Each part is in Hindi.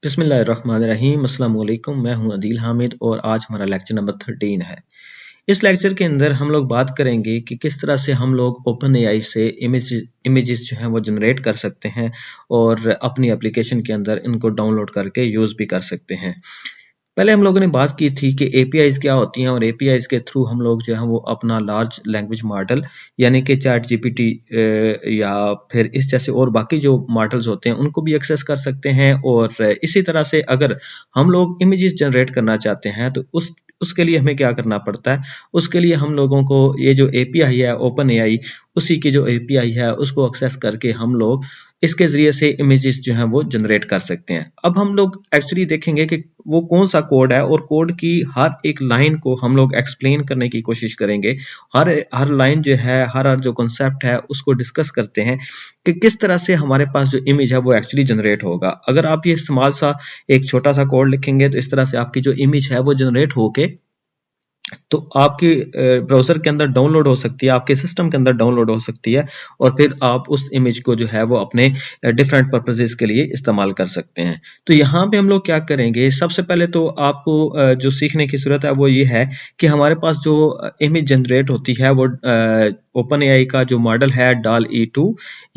बिस्मिल्लाहिर्रहमानिर्रहीम अस्सलाम वालेकुम। मैं हूं अदील हामिद और आज हमारा लेक्चर नंबर 13 है। इस लेक्चर के अंदर हम लोग बात करेंगे कि किस तरह से हम लोग ओपन एआई से इमेजेस जो हैं वो जनरेट कर सकते हैं और अपनी एप्लीकेशन के अंदर इनको डाउनलोड करके यूज़ भी कर सकते हैं। पहले हम लोगों ने बात की थी कि एपीआईज क्या होती हैं और एपीआईज के थ्रू हम लोग जो है वो अपना लार्ज लैंग्वेज मॉडल यानी कि चैट जीपीटी या फिर इस जैसे और बाकी जो मॉडल्स होते हैं उनको भी एक्सेस कर सकते हैं। और इसी तरह से अगर हम लोग इमेजेस जनरेट करना चाहते हैं तो उसके लिए हमें क्या करना पड़ता है, उसके लिए हम लोगों को ये जो एपीआई है ओपन एआई उसी की जो एपीआई है उसको एक्सेस करके हम लोग इसके ज़रिए से इमेजेस जो हैं वो जनरेट कर सकते हैं। अब हम लोग एक्चुअली देखेंगे कि वो कौन सा कोड है और कोड की हर एक लाइन को हम लोग एक्सप्लेन करने की कोशिश करेंगे। हर लाइन जो है, हर जो कॉन्सेप्ट है उसको डिस्कस करते हैं कि किस तरह से हमारे पास जो इमेज है वो एक्चुअली जनरेट होगा। अगर आप ये इस्तेमाल सा एक छोटा सा कोड लिखेंगे तो इस तरह से आपकी जो इमेज है वो जनरेट होके तो आपके ब्राउज़र के अंदर डाउनलोड हो सकती है, आपके सिस्टम के अंदर डाउनलोड हो सकती है और फिर आप उस इमेज को जो है वो अपने डिफरेंट पर्पसेस के लिए इस्तेमाल कर सकते हैं। तो यहाँ पे हम लोग क्या करेंगे, सबसे पहले तो आपको जो सीखने की ज़रूरत है वो ये है कि हमारे पास जो इमेज जनरेट होती है वो ओपन एआई का जो मॉडल है DALL-E 2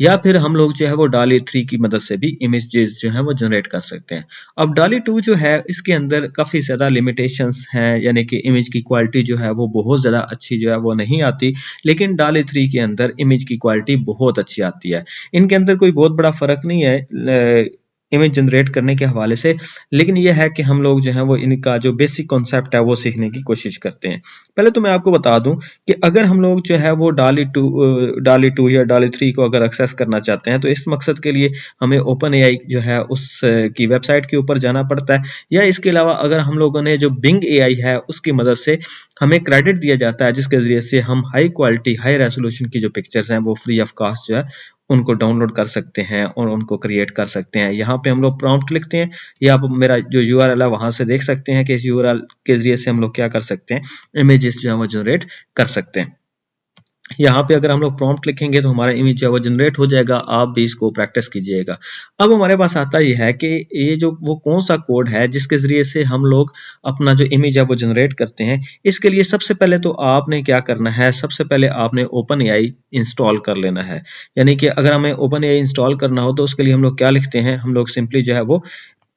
या फिर हम लोग जो है वो DALL-E 3 की मदद से भी इमेजेस जो है वो जनरेट कर सकते हैं। अब DALL-E 2 जो है इसके अंदर काफ़ी ज़्यादा लिमिटेशंस हैं, यानी कि इमेज की क्वालिटी जो है वो बहुत ज़्यादा अच्छी जो है वो नहीं आती, लेकिन DALL-E 3 के अंदर इमेज की क्वालिटी बहुत अच्छी आती है। इनके अंदर कोई बहुत बड़ा फ़र्क नहीं है इमेज जनरेट करने के हवाले से, लेकिन ये है कि हम लोग जो है वो इनका जो बेसिक कॉन्सेप्ट है वो सीखने की कोशिश करते हैं। पहले तो मैं आपको बता दूं कि अगर हम लोग जो है वो DALL-E 2 या DALL-E 3 को अगर एक्सेस करना चाहते हैं तो इस मकसद के लिए हमें ओपन एआई जो है उस की वेबसाइट के ऊपर जाना पड़ता है, या इसके अलावा अगर हम लोगों ने जो बिंग एआई है उसकी मदद से हमें क्रेडिट दिया जाता है जिसके ज़रिए से हम हाई क्वालिटी हाई रेजोल्यूशन की जो पिक्चर्स हैं वो फ्री ऑफ कास्ट जो है उनको डाउनलोड कर सकते हैं और उनको क्रिएट कर सकते हैं। यहाँ पे हम लोग प्रॉम्प्ट लिखते हैं, या आप मेरा जो यूआरएल है वहां से देख सकते हैं कि इस यूआरएल के जरिए से हम लोग क्या कर सकते हैं, इमेजेस जो है वो जनरेट कर सकते हैं। यहाँ पे अगर हम लोग प्रॉम्प्ट लिखेंगे तो हमारा इमेज जो है वो जनरेट हो जाएगा। आप भी इसको प्रैक्टिस कीजिएगा। अब हमारे पास आता ये है कि ये जो वो कौन सा कोड है जिसके ज़रिए से हम लोग अपना जो इमेज है वो जनरेट करते हैं। इसके लिए सबसे पहले तो आपने क्या करना है, सबसे पहले आपने ओपन एआई इंस्टॉल कर लेना है। यानी कि अगर हमें ओपन एआई इंस्टॉल करना हो तो उसके लिए हम लोग क्या लिखते हैं, हम लोग सिंपली जो है वो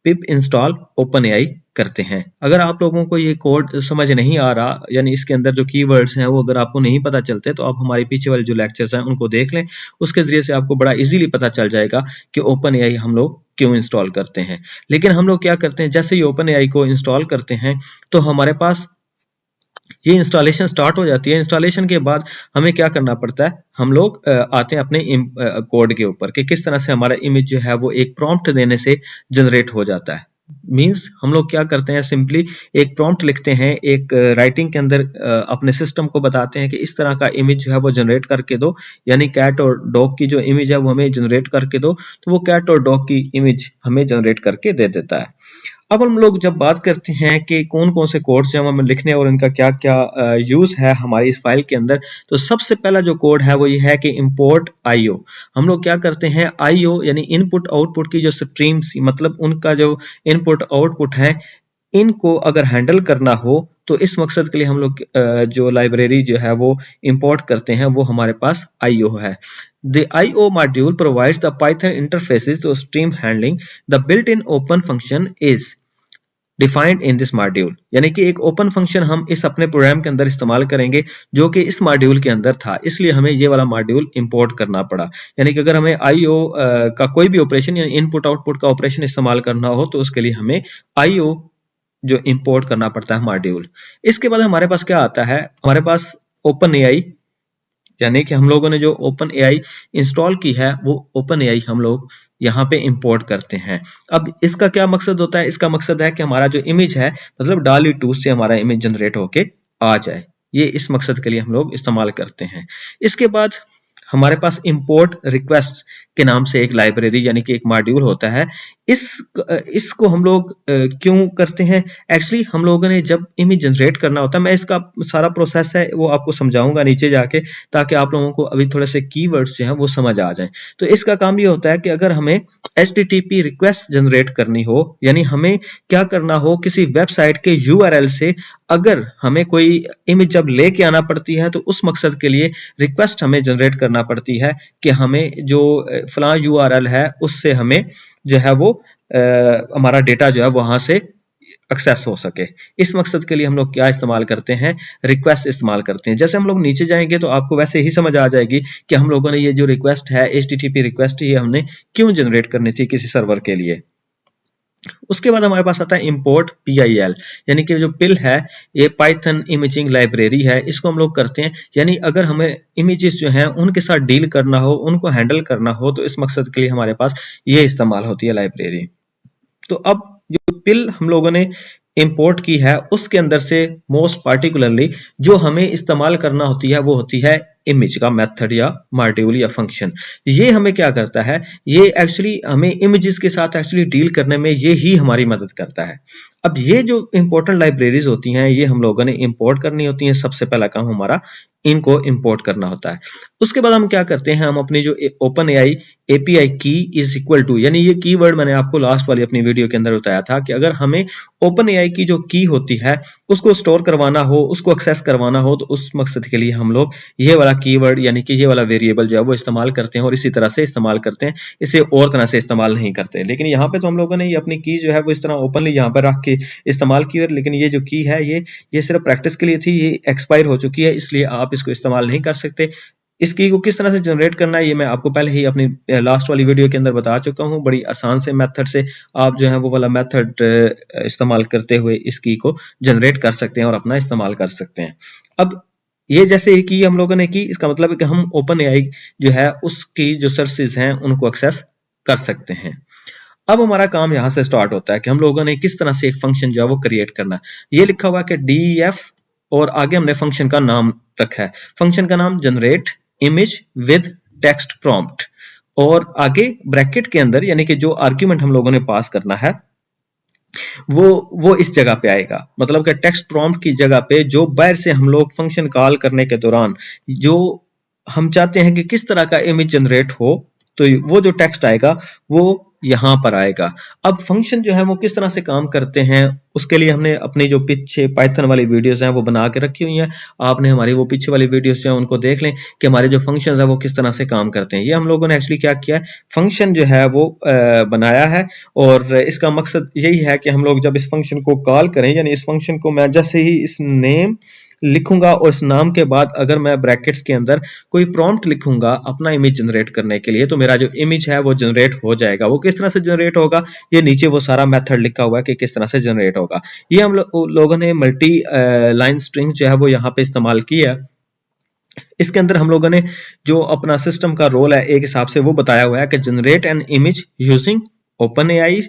पिप इंस्टॉल ओपन एआई करते हैं। अगर आप लोगों को ये कोड समझ नहीं आ रहा, यानी इसके अंदर जो कीवर्ड्स हैं वो अगर आपको नहीं पता चलते, तो आप हमारे पीछे वाले जो लेक्चर्स हैं उनको देख लें। उसके जरिए से आपको बड़ा इजीली पता चल जाएगा कि ओपन एआई हम लोग क्यों इंस्टॉल करते हैं। लेकिन हम लोग क्या करते हैं, जैसे ही ओपन एआई को इंस्टॉल करते हैं तो हमारे पास ये इंस्टॉलेशन स्टार्ट हो जाती है। इंस्टॉलेशन के बाद हमें क्या करना पड़ता है, हम लोग आते हैं अपने कोड के ऊपर कि किस तरह से हमारा इमेज जो है वो एक प्रॉम्प्ट देने से जनरेट हो जाता है। मींस हम लोग क्या करते हैं, सिंपली एक प्रॉम्प्ट लिखते हैं, एक राइटिंग के अंदर अपने सिस्टम को बताते हैं कि इस तरह का इमेज जो है वो जनरेट करके दो, यानी कैट और डॉग की जो इमेज है वो हमें जनरेट करके दो, तो वो कैट और डॉग की इमेज हमें जनरेट करके दे देता है। अब हम लोग जब बात करते हैं कि कौन कौन से कोड्स हैं हमें लिखने और इनका क्या क्या यूज है हमारी इस फाइल के अंदर, तो सबसे पहला जो कोड है वो ये है कि इंपोर्ट आईओ। हम लोग क्या करते हैं, आईओ यानी इनपुट आउटपुट की जो स्ट्रीम्स, मतलब उनका जो इनपुट आउटपुट है, इनको अगर हैंडल करना हो तो इस मकसद के लिए हम लोग जो लाइब्रेरी जो है वो इंपोर्ट करते हैं, वो हमारे पास आईओ है। The IO module provides the Python interfaces to stream handling. The built-in open function is defined in this module, यानी कि एक ओपन फंक्शन हम इस अपने प्रोग्राम के अंदर इस्तेमाल करेंगे जो कि इस मॉड्यूल के अंदर था, इसलिए हमें ये वाला मॉड्यूल इंपोर्ट करना पड़ा। यानी कि अगर हमें आईओ का कोई भी ऑपरेशन या इनपुट आउटपुट का ऑपरेशन इस्तेमाल करना हो तो उसके लिए हमें आईओ जो इंपोर्ट करना पड़ता है मॉड्यूल। इसके बाद हमारे पास क्या आता है, हमारे पास ओपन एआई, यानी कि हम लोगों ने जो ओपन एआई इंस्टॉल की है वो ओपन एआई हम लोग यहाँ पे इंपोर्ट करते हैं। अब इसका क्या मकसद होता है, इसका मकसद है कि हमारा जो इमेज है, मतलब DALL-E 2 से हमारा इमेज जनरेट होके आ जाए। ये इस मकसद के लिए हम लोग इस्तेमाल करते हैं। इसके बाद हमारे पास इंपोर्ट रिक्वेस्ट के नाम से एक लाइब्रेरी यानी कि एक मॉड्यूल होता है। इसको हम लोग क्यों करते हैं? एक्चुअली हम लोगों ने जब इमेज जनरेट करना होता है, मैं इसका सारा प्रोसेस है वो आपको समझाऊंगा नीचे जाके, ताकि आप लोगों को अभी थोड़े से कीवर्ड्स जो हैं वो समझ आ जाएं। तो इसका काम ये होता है कि अगर हमें HTTP रिक्वेस्ट जनरेट करनी हो, यानी हमें क्या करना हो, किसी वेबसाइट के URL से अगर हमें कोई इमेज जब लेके आना पड़ती है, तो उस मकसद के लिए रिक्वेस्ट हमें जनरेट करना पड़ती है कि हमें जो फलां URL है उससे हमें जो है वो हमारा डेटा जो है वहां से एक्सेस हो सके। इस मकसद के लिए हम लोग क्या इस्तेमाल करते हैं? रिक्वेस्ट इस्तेमाल करते हैं। जैसे हम लोग नीचे जाएंगे तो आपको वैसे ही समझ आ जाएगी कि हम लोगों ने ये जो रिक्वेस्ट है HTTP रिक्वेस्ट, ये हमने क्यों जनरेट करनी थी किसी सर्वर के लिए। उसके बाद हमारे पास आता है इंपोर्ट PIL, यानी कि जो पिल है ये पाइथन इमेजिंग लाइब्रेरी है, इसको हम लोग करते हैं। यानी अगर हमें इमेजेस जो हैं उनके साथ डील करना हो, उनको हैंडल करना हो, तो इस मकसद के लिए हमारे पास ये इस्तेमाल होती है लाइब्रेरी। तो अब जो पिल हम लोगों ने इंपोर्ट की है उसके अंदर से मोस्ट पार्टिकुलरली जो हमें इस्तेमाल करना होती है वो होती है इमेज का मेथड या मॉड्यूल या फंक्शन। ये हमें क्या करता है? ये एक्चुअली हमें इमेजेस के साथ एक्चुअली डील करने में ये ही हमारी मदद करता है। अब ये जो इंपॉर्टेंट लाइब्रेरीज होती हैं ये हम लोगों ने इंपोर्ट करनी होती हैं। सबसे पहला काम हमारा इनको इंपोर्ट करना होता है। उसके बाद हम क्या करते हैं, हम अपनी जो OpenAI API की इज इक्वल टू, यानी ये कीवर्ड मैंने आपको लास्ट वाली अपनी वीडियो के अंदर बताया था कि अगर हमें OpenAI की जो की होती है उसको स्टोर करवाना हो, उसको एक्सेस करवाना हो, तो उस मकसद के लिए हम लोग ये वाला कीवर्ड यानी कि ये वाला वेरिएबल जो है वो इस्तेमाल करते हैं और इसी तरह से इस्तेमाल करते हैं। इसे और तरह से इस्तेमाल नहीं करते। लेकिन यहाँ पे तो हम लोगों ने ये अपनी की जो है वो इस तरह ओपनली यहाँ पर रख के इस्तेमाल की, लेकिन ये जो की है ये सिर्फ प्रैक्टिस के लिए थी, ये एक्सपायर हो चुकी है, इसलिए आप इसको इस्तेमाल नहीं कर सकते। इस की को किस तरह से जनरेट करना है ये मैं आपको पहले ही अपनी लास्ट वाली वीडियो के अंदर बता चुका हूँ। बड़ी आसान से मेथड से आप जो है वो वाला मेथड इस्तेमाल करते हुए इस की को जनरेट कर सकते हैं और अपना इस्तेमाल कर सकते हैं। अब ये जैसे ही की हम लोगों ने की, इसका मतलब है कि हम OpenAI जो है उसकी जो सर्विसेज हैं उनको एक्सेस कर सकते हैं। अब हमारा काम यहां से स्टार्ट होता है कि हम लोगों ने किस तरह से एक फंक्शन जो है वो क्रिएट करना है। ये लिखा हुआ है कि DEF और आगे हमने फंक्शन का नाम रखा है। फंक्शन का नाम generate image with text prompt, और आगे ब्रैकेट के अंदर यानी कि जो आर्ग्यूमेंट हम लोगों ने पास करना है वो इस जगह पे आएगा। मतलब कि टेक्स्ट प्रॉम्प्ट की जगह पे जो बाहर से हम लोग फंक्शन कॉल करने के दौरान जो हम चाहते हैं कि किस तरह का इमेज जनरेट हो, तो वो जो टेक्स्ट आएगा वो यहां पर आएगा। अब फंक्शन जो है वो किस तरह से काम करते हैं उसके लिए हमने अपनी जो पीछे पाइथन वाली वीडियोस हैं वो बना के रखी हुई हैं। आपने हमारी वो पीछे वाली वीडियोस जो हैं उनको देख लें कि हमारे जो फंक्शंस हैं वो किस तरह से काम करते हैं। ये हम लोगों ने एक्चुअली क्या किया है, फंक्शन जो है वो बनाया है, और इसका मकसद यही है कि हम लोग जब इस फंक्शन को कॉल करें, यानी इस फंक्शन को मैं जैसे ही इस नेम लिखूंगा और इस नाम के बाद अगर मैं ब्रैकेट्स के अंदर कोई प्रॉम्प्ट लिखूंगा अपना इमेज जनरेट करने के लिए, तो मेरा जो इमेज है वो जनरेट हो जाएगा। वो किस तरह से जनरेट होगा, ये नीचे वो सारा मेथड लिखा हुआ है कि किस तरह से जनरेट होगा। ये हम लोगों ने मल्टी लाइन स्ट्रिंग जो है वो यहाँ पे इस्तेमाल किया। इसके अंदर हम लोगों ने जो अपना सिस्टम का रोल है एक हिसाब से वो बताया हुआ है कि generate an image using OpenAI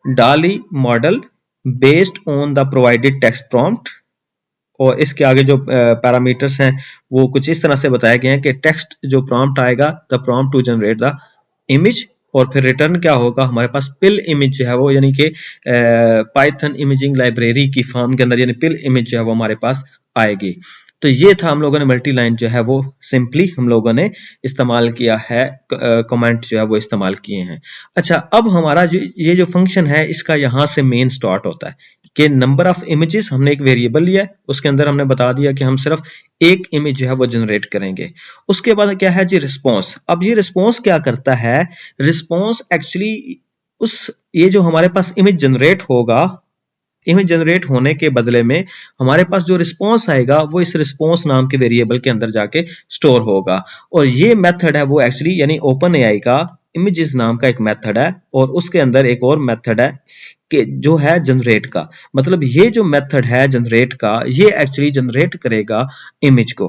DALL-E model based on the provided text prompt. और इसके आगे जो पैरामीटर्स हैं वो कुछ इस तरह से बताए गए हैं कि टेक्स्ट जो प्रॉम्प्ट आएगा, the prompt to generate the image, और फिर रिटर्न क्या होगा हमारे पास पिल इमेज जो है वो, यानी कि पाइथन इमेजिंग लाइब्रेरी की फॉर्म के अंदर यानी पिल इमेज जो है वो हमारे पास आएगी। तो ये था हम लोगों ने मल्टी लाइन जो है वो सिंपली हम लोगों ने इस्तेमाल किया है, कमेंट जो है वो इस्तेमाल किए हैं। अच्छा, अब हमारा जो ये जो फंक्शन है इसका यहां से मेन स्टार्ट होता है कि नंबर ऑफ इमेजेस, हमने एक वेरिएबल लिया है, उसके अंदर हमने बता दिया कि हम सिर्फ एक इमेज जो है वो जनरेट करेंगे। उसके बाद क्या है जी, रिस्पॉन्स। अब ये रिस्पॉन्स क्या करता है, रिस्पॉन्स एक्चुअली ये जो हमारे पास इमेज जनरेट होगा, इमेज जनरेट होने के बदले में हमारे पास जो रिस्पॉन्स आएगा वो इस रिस्पॉन्स नाम के वेरिएबल के अंदर जाके स्टोर होगा। और ये मेथड है वो एक्चुअली यानी OpenAI का इमेजेस नाम का एक मेथड है, और उसके अंदर एक और मेथड है कि जो है जनरेट का। मतलब ये जो मेथड है जनरेट का, ये एक्चुअली जनरेट करेगा इमेज को।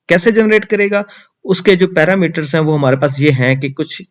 कैसे जनरेट करेगा, उसके जो पैरामीटर्स हैं वो हमारे पास ये हैं कि कुछ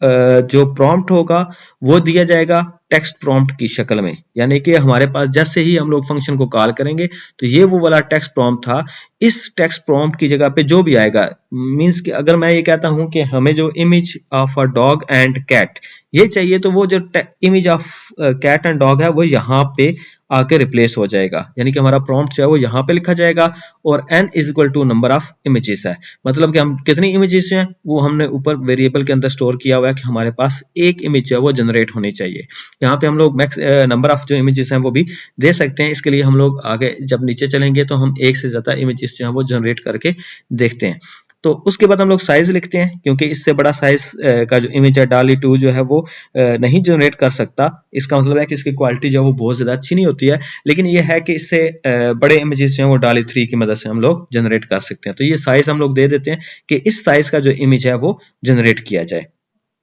जो प्रॉम्प्ट होगा वो दिया जाएगा, टेक्स्ट प्रॉम्प्ट की शक्ल में, यानी कि हमारे पास जैसे ही हम लोग फंक्शन को कॉल करेंगे तो ये वो वाला टेक्स्ट प्रॉम्प्ट था। इस टेक्स्ट प्रॉम्प्ट की जगह पे जो भी आएगा, मींस कि अगर मैं ये कहता हूं कि हमें जो image of a dog and cat ये चाहिए, तो वो जो image of cat and dog है वो यहाँ पे आके रिप्लेस हो जाएगा, यानी कि हमारा प्रॉम्प्ट जो है वो यहाँ पे लिखा जाएगा और n is equal to number of images है, मतलब कि हम कितनी इमेजेस हैं वो हमने ऊपर वेरिएबल के अंदर स्टोर किया हुआ है कि हमारे पास एक इमेज जो है वो जनरेट होनी चाहिए। यहाँ पे हम लोग मैक्स नंबर ऑफ जो इमेजेस हैं वो भी दे सकते हैं। इसके लिए हम लोग आगे जब नीचे चलेंगे तो हम एक से ज्यादा इमेजेस जो है वो जनरेट करके देखते हैं। तो उसके बाद हम लोग साइज लिखते हैं, क्योंकि इससे बड़ा साइज का जो इमेज है DALL-E 2 जो है वो नहीं जनरेट कर सकता। इसका मतलब है कि इसकी क्वालिटी जो है वो बहुत ज्यादा अच्छी नहीं होती है, लेकिन ये है कि इससे बड़े इमेजेस जो है वो DALL-E 3 की मदद से हम लोग जनरेट कर सकते हैं। तो ये साइज हम लोग दे देते हैं कि इस साइज का जो इमेज है वो जनरेट किया जाए।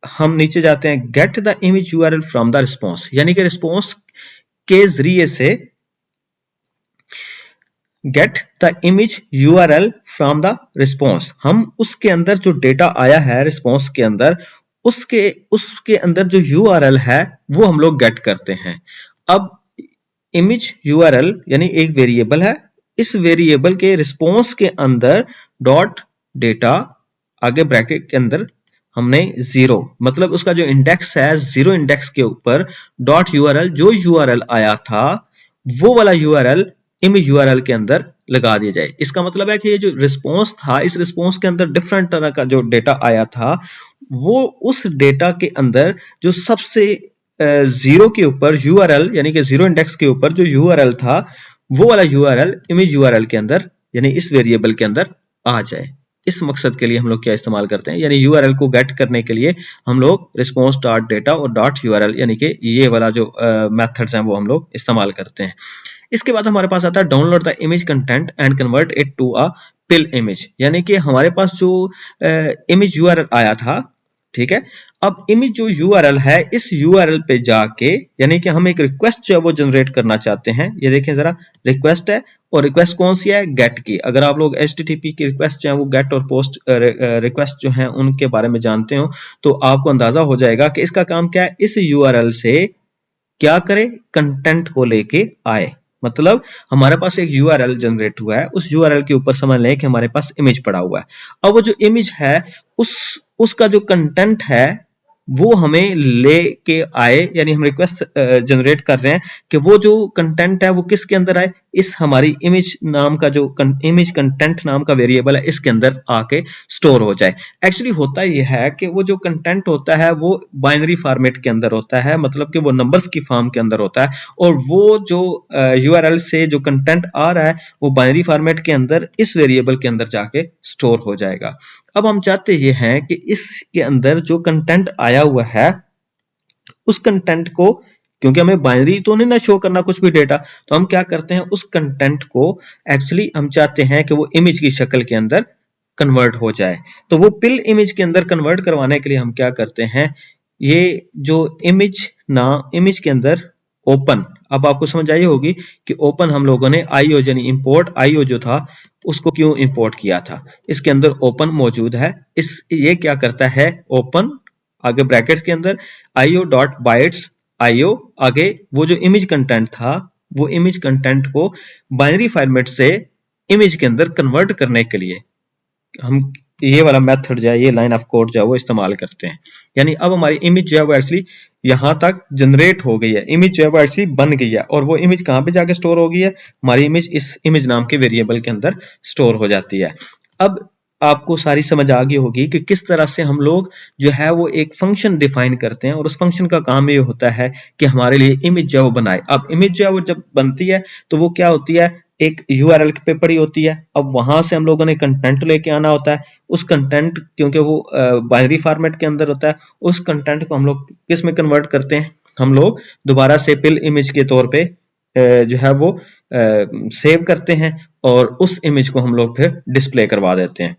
हम नीचे जाते हैं, get the image URL from the response, यानी कि रिस्पॉन्स के जरिए से get the image URL from the response, हम उसके अंदर जो डेटा आया है रिस्पॉन्स के अंदर उसके अंदर जो URL है वो हम लोग गेट करते हैं। अब इमेज URL यानी एक वेरिएबल है, इस वेरिएबल के रिस्पॉन्स के अंदर डॉट डेटा आगे ब्रैकेट के अंदर हमने 0, मतलब उसका जो इंडेक्स है 0 इंडेक्स के ऊपर डॉट URL, जो URL आया था वो वाला URL इमेज URL के अंदर लगा दिया जाए। इसका मतलब है कि ये जो रिस्पॉन्स था, इस रिस्पॉन्स के अंदर डिफरेंट तरह का जो डेटा आया था वो उस डेटा के अंदर जो सबसे 0 के ऊपर URL यानी कि 0 इंडेक्स के ऊपर जो URL था वो वाला URL इमेज URL के अंदर यानी इस वेरिएबल के अंदर आ जाए। इस मकसद के लिए हम लोग क्या इस्तेमाल करते हैं, यानी URL को गेट करने के लिए हम लोग रिस्पॉन्स डॉट डेटा और डॉट URL यानी कि ये वाला जो मेथड्स हैं वो हम लोग इस्तेमाल करते हैं। इसके बाद हमारे पास आता है download the image content and convert it to a PIL image, यानी कि हमारे पास जो इमेज URL आया था, ठीक है, अब इमेज जो URL है इस URL पे जाके, यानी कि हम एक रिक्वेस्ट जो है वो जनरेट करना चाहते हैं। ये देखें जरा, रिक्वेस्ट है और रिक्वेस्ट कौन सी है, गेट की। अगर आप लोग HTTP की रिक्वेस्ट जो है वो गेट और पोस्ट रिक्वेस्ट जो है उनके बारे में जानते हो तो आपको अंदाजा हो जाएगा कि इसका काम क्या है। इस URL से क्या करे, कंटेंट को लेके आए, मतलब हमारे पास एक URL जनरेट हुआ है, उस URL के ऊपर समझ लें कि हमारे पास इमेज पड़ा हुआ है। अब वो जो इमेज है उसका जो कंटेंट है वो हमें लेके आए, यानी हम रिक्वेस्ट जनरेट कर रहे हैं कि वो जो कंटेंट है वो किसके अंदर आए, इस हमारी इमेज नाम का जो इमेज कंटेंट नाम का वेरिएबल है इसके अंदर आके स्टोर हो जाए। एक्चुअली होता ये है कि वो जो कंटेंट होता है वो बाइनरी फॉर्मेट के अंदर होता है, मतलब कि वो नंबर्स की फॉर्म के अंदर होता है, और वो जो URL से जो कंटेंट आ रहा है वो बाइनरी फॉर्मेट के अंदर इस वेरिएबल के अंदर जाके स्टोर हो जाएगा। अब हम चाहते ये हैं कि इसके अंदर जो कंटेंट आया हुआ है उस कंटेंट को, क्योंकि हमें बाइनरी तो नहीं ना शो करना कुछ भी डेटा, तो हम क्या करते हैं उस कंटेंट को एक्चुअली हम चाहते हैं कि वो इमेज की शक्ल के अंदर कन्वर्ट हो जाए। तो वो पिल इमेज के अंदर कन्वर्ट करवाने के लिए हम क्या करते हैं, ये जो इमेज के अंदर ओपन, अब आपको समझ आई होगी कि ओपन हम लोगों ने IO यानी इंपोर्ट IO जो था उसको क्यों इंपोर्ट किया था। इसके अंदर ओपन मौजूद है, ये क्या करता है, ओपन आगे ब्रैकेट्स के अंदर IO डॉट बाइट्स IO आगे वो जो इमेज कंटेंट था वो इमेज कंटेंट को बाइनरी फॉर्मेट से इमेज के अंदर कन्वर्ट करने के लिए हम ये वाला मेथड जो है, ये लाइन ऑफ कोड जो है वो इस्तेमाल करते हैं। यानी अब हमारी इमेज जो है वो एक्चुअली यहां तक जनरेट हो गई है, इमेज जो है वो एक्चुअली बन गई है, और वो इमेज कहां पे जाके स्टोर हो गई है, हमारी इमेज इस इमेज नाम के वेरिएबल के अंदर स्टोर हो जाती है। अब आपको सारी समझ आ गई होगी कि किस तरह से हम लोग जो है वो एक फंक्शन डिफाइन करते हैं, और उस फंक्शन का काम ये होता है कि हमारे लिए इमेज जो है वो बनाए। अब इमेज जो है वो जब बनती है तो वो क्या होती है, एक URL पे पड़ी होती है। अब वहां से हम लोगों ने कंटेंट लेके आना होता है, उस कंटेंट क्योंकि वो बाइनरी फॉर्मेट के अंदर होता है, उस कंटेंट को हम लोग किस में कन्वर्ट करते हैं, हम लोग दोबारा से पिल इमेज के तौर पे जो है वो सेव करते हैं, और उस इमेज को हम लोग फिर डिस्प्ले करवा देते हैं।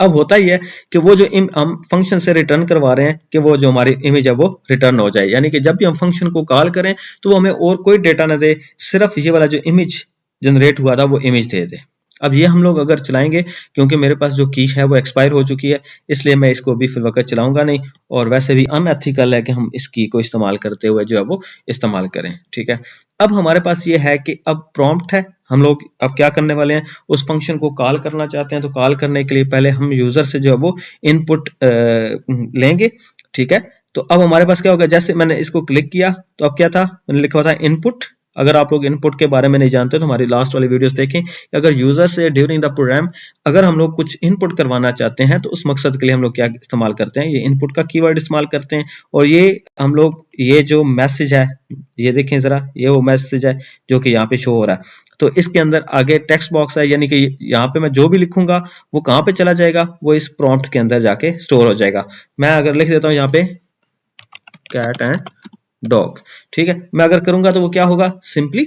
अब होता ही है कि वो जो हम फंक्शन से रिटर्न करवा रहे हैं कि वो जो हमारी इमेज है वो रिटर्न हो जाए, यानी कि जब भी हम फंक्शन को कॉल करें तो वो हमें और कोई डेटा ना दे, सिर्फ ये वाला जो इमेज जनरेट हुआ था वो इमेज दे दे। अब ये हम लोग अगर चलाएंगे, क्योंकि मेरे पास जो की है वो एक्सपायर हो चुकी है, इसलिए मैं इसको भी फिर वक्त चलाऊंगा नहीं, और वैसे भी अनएथिकल है कि हम इस की को इस्तेमाल करते हुए जो है वो इस्तेमाल करें। ठीक है, अब हमारे पास ये है कि अब प्रॉम्प्ट है, हम लोग अब क्या करने वाले हैं, उस फंक्शन को कॉल करना चाहते हैं। तो कॉल करने के लिए पहले हम यूजर से जो है वो इनपुट लेंगे। ठीक है, तो अब हमारे पास क्या होगा, जैसे मैंने इसको क्लिक किया तो अब क्या था, मैंने लिखा हुआ था इनपुट। अगर आप लोग इनपुट के बारे में नहीं जानते तो हमारी लास्ट वाली वीडियोस देखें। अगर यूजर से ड्यूरिंग द प्रोग्राम अगर हम लोग कुछ इनपुट करवाना चाहते हैं तो उस मकसद के लिए हम लोग क्या इस्तेमाल करते हैं, ये इनपुट का कीवर्ड इस्तेमाल करते हैं। और ये हम लोग ये जो मैसेज है, ये देखें जरा, ये वो मैसेज है जो कि यहाँ पे शो हो रहा है। तो इसके अंदर आगे टेक्स्ट बॉक्स है, यानी कि यहाँ पे मैं जो भी लिखूंगा वो कहाँ पे चला जाएगा, वो इस प्रॉम्प्ट के अंदर जाके स्टोर हो जाएगा। मैं अगर लिख देता हूँ यहाँ पे कैट एंड डॉग, ठीक है, मैं अगर करूंगा तो वो क्या होगा, सिंपली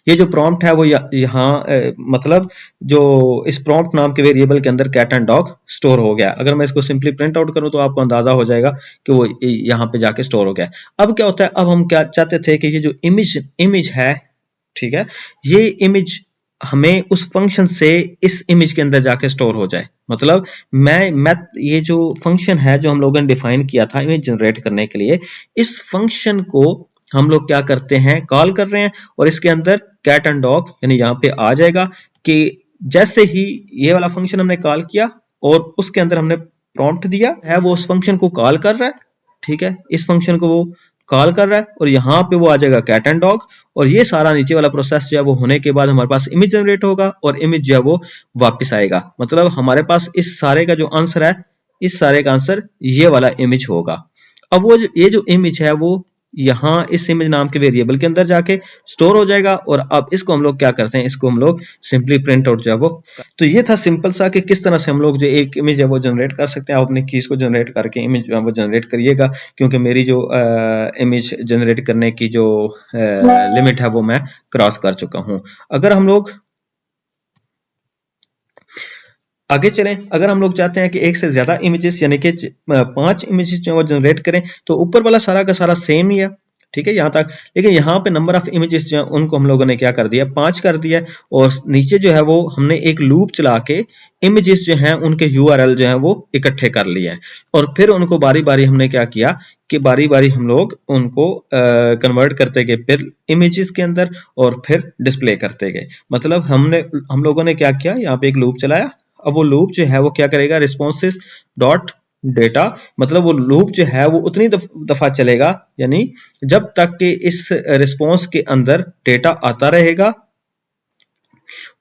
ये जो प्रॉम्प्ट है वो यहाँ मतलब जो इस प्रॉम्प्ट नाम के वेरिएबल के अंदर कैट एंड डॉग स्टोर हो गया। अगर मैं इसको सिंपली प्रिंट आउट करूं तो आपको अंदाजा हो जाएगा कि वो यहाँ पे जाके स्टोर हो गया। अब क्या होता है, अब हम क्या चाहते थे कि ये जो इमेज है, ठीक है, ये इमेज हमें उस फंक्शन से इस इमेज के अंदर जाके स्टोर हो जाए। मतलब मैं ये जो फंक्शन है जो हम लोगों ने डिफाइन किया था इमेज जनरेट करने के लिए, इस फंक्शन को हम लोग क्या करते हैं, कॉल कर रहे हैं, और इसके अंदर कैट एंड डॉग यानी यहाँ पे आ जाएगा कि जैसे ही ये वाला फंक्शन हमने कॉल किया और उसके अंदर हमने प्रॉम्प्ट दिया है, वो उस फंक्शन को कॉल कर रहा है। ठीक है, इस फंक्शन को वो कॉल कर रहा है और यहाँ पे वो आ जाएगा कैट एंड डॉग, और ये सारा नीचे वाला प्रोसेस जो है वो होने के बाद हमारे पास इमेज जनरेट होगा और इमेज जो है वो वापस आएगा। मतलब हमारे पास इस सारे का जो आंसर है, इस सारे का आंसर ये वाला इमेज होगा। अब वो ये जो इमेज है वो यहाँ इस इमेज नाम के वेरिएबल के अंदर जाके स्टोर हो जाएगा, और अब इसको हम लोग क्या करते हैं, इसको हम लोग सिंपली प्रिंट आउट जो है वो। तो ये था सिंपल सा कि किस तरह से हम लोग जो एक इमेज है वो जनरेट कर सकते हैं। आप अपनी कीज को जनरेट करके इमेज वो जनरेट करिएगा, क्योंकि मेरी जो इमेज जनरेट करने की जो लिमिट है वो मैं क्रॉस कर चुका हूँ। अगर हम लोग आगे चलें, अगर हम लोग चाहते हैं कि एक से ज्यादा इमेजेस यानी कि 5 इमेजेस जो है वो जनरेट करें, तो ऊपर वाला सारा का सारा सेम ही है, ठीक है, यहाँ तक। लेकिन यहाँ पे नंबर ऑफ इमेजेस जो है उनको हम लोगों ने क्या कर दिया, 5 कर दिया, और नीचे जो है वो हमने एक लूप चला के इमेजेस जो हैं उनके यूआरएल जो है वो इकट्ठे कर लिए हैं, और फिर उनको बारी बारी हमने क्या किया कि बारी बारी हम लोग उनको कन्वर्ट करते गए फिर इमेजेस के अंदर, और फिर डिस्प्ले करते गए। मतलब हम लोगों ने क्या किया, यहाँ पे एक लूप चलाया। अब वो लूप जो है वो क्या करेगा, रिस्पॉन्सेस डॉट डेटा, मतलब वो लूप जो है वो उतनी दफा चलेगा, यानी जब तक कि इस रिस्पॉन्स के अंदर डेटा आता रहेगा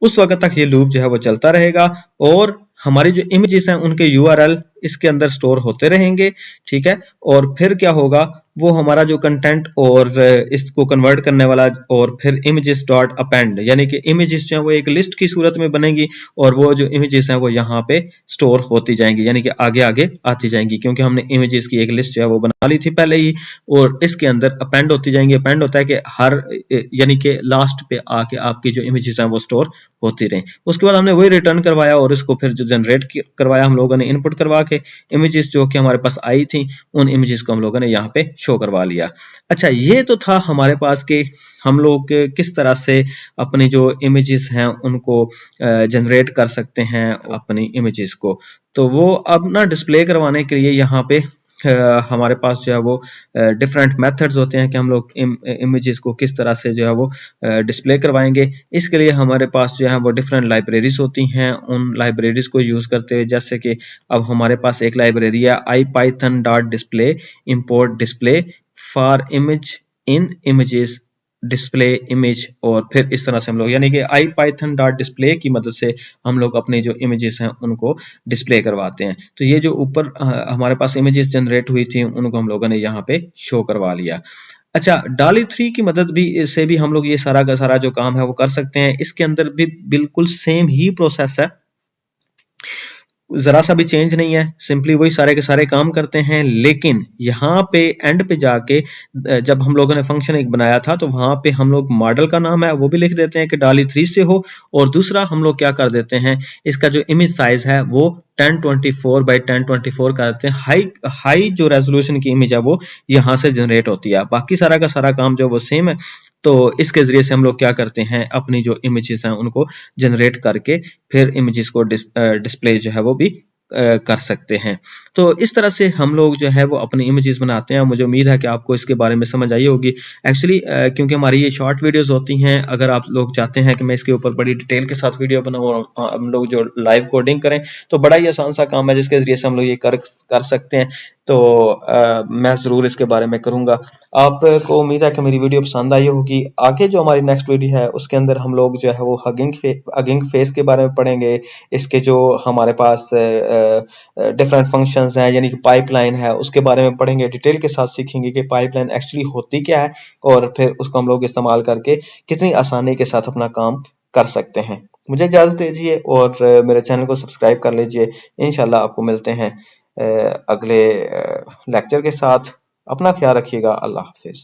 उस वक्त तक ये लूप जो है वो चलता रहेगा, और हमारी जो इमेजेस हैं उनके यूआरएल इसके अंदर स्टोर होते रहेंगे। ठीक है, और फिर क्या होगा, वो हमारा जो कंटेंट और इसको कन्वर्ट करने वाला, और फिर इमेजेस डॉट अपेंड, यानी कि इमेजेस जो है वो एक लिस्ट की सूरत में बनेंगी, और वो जो इमेजेस हैं वो यहाँ पे स्टोर होती जाएंगी, यानी कि आगे आगे आती जाएंगी, क्योंकि हमने इमेजेस की एक लिस्ट जो है वो बना ली थी पहले ही, और इसके अंदर अपेंड होती जाएंगी। अपेंड होता है कि हर यानी कि लास्ट पे आके आपकी जो इमेजेस हैं वो स्टोर होती रहे। उसके बाद हमने वही रिटर्न करवाया, और इसको फिर जो जनरेट करवाया हम लोगों ने इनपुट करवा के, इमेजेस जो कि हमारे पास आई थी उन इमेजेस को हम लोगों ने यहाँ पे शो करवा लिया। अच्छा, ये तो था हमारे पास के हम लोग किस तरह से अपनी जो इमेजेस हैं उनको जनरेट कर सकते हैं अपनी इमेजेस को। तो वो अब ना डिस्प्ले करवाने के लिए यहाँ पे हमारे पास जो है वो डिफरेंट मेथड्स होते हैं कि हम लोग इमेजेस को किस तरह से जो है वो डिस्प्ले करवाएंगे। इसके लिए हमारे पास जो है वो डिफरेंट लाइब्रेरीज होती हैं। उन लाइब्रेरीज को यूज करते हुए, जैसे कि अब हमारे पास एक लाइब्रेरी है ipython.display import display for image in images display image, और फिर इस तरह से हम लोग यानी कि ipython.display की मदद से हम लोग अपने जो इमेजेस हैं उनको डिस्प्ले करवाते हैं। तो ये जो ऊपर हमारे पास इमेजेस जनरेट हुई थी उनको हम लोगों ने यहाँ पे शो करवा लिया। अच्छा, DALL-E 3 की मदद भी से भी हम लोग ये सारा का सारा जो काम है वो कर सकते हैं। इसके अंदर भी बिल्कुल सेम ही प्रोसेस है, जरा सा भी चेंज नहीं है, सिंपली वही सारे के सारे काम करते हैं। लेकिन यहाँ पे एंड पे जाके जब हम लोगों ने फंक्शन एक बनाया था तो वहां पे हम लोग मॉडल का नाम है वो भी लिख देते हैं कि DALL-E 3 से हो, और दूसरा हम लोग क्या कर देते हैं, इसका जो इमेज साइज है वो 1024 बाई 1024 कर देते हैं। हाई जो रेजोल्यूशन की इमेज है वो यहाँ से जनरेट होती है, बाकी सारा का सारा काम जो वो सेम है। तो इसके ज़रिए से हम लोग क्या करते हैं, अपनी जो इमेजेस हैं उनको जनरेट करके फिर इमेजेस को डिस्प्ले जो है वो भी कर सकते हैं। तो इस तरह से हम लोग जो है वो अपनी इमेजेस बनाते हैं। मुझे उम्मीद है कि आपको इसके बारे में समझ आई होगी। एक्चुअली क्योंकि हमारी ये शॉर्ट वीडियोस होती हैं, अगर आप लोग चाहते हैं कि मैं इसके ऊपर बड़ी डिटेल के साथ वीडियो बनाऊँ और हम लोग जो लाइव कोडिंग करें, तो बड़ा ही आसान सा काम है जिसके ज़रिए से हम लोग ये कर सकते हैं। तो मैं ज़रूर इसके बारे में करूँगा। आपको उम्मीद है कि मेरी वीडियो पसंद आई होगी। आगे जो हमारी नेक्स्ट वीडियो है उसके अंदर हम लोग जो है वो हगिंग फेस के बारे में पढ़ेंगे। इसके जो हमारे पास डिफरेंट फंक्शंस हैं, यानी कि पाइपलाइन है, उसके बारे में पढ़ेंगे, डिटेल के साथ सीखेंगे कि पाइपलाइन एक्चुअली होती क्या है और फिर उसको हम लोग इस्तेमाल करके कितनी आसानी के साथ अपना काम कर सकते हैं। मुझे इजाज़त दीजिए और मेरे चैनल को सब्सक्राइब कर लीजिए। इंशाल्लाह आपको मिलते हैं अगले लेक्चर के साथ। अपना ख्याल रखिएगा। अल्लाह हाफिज़।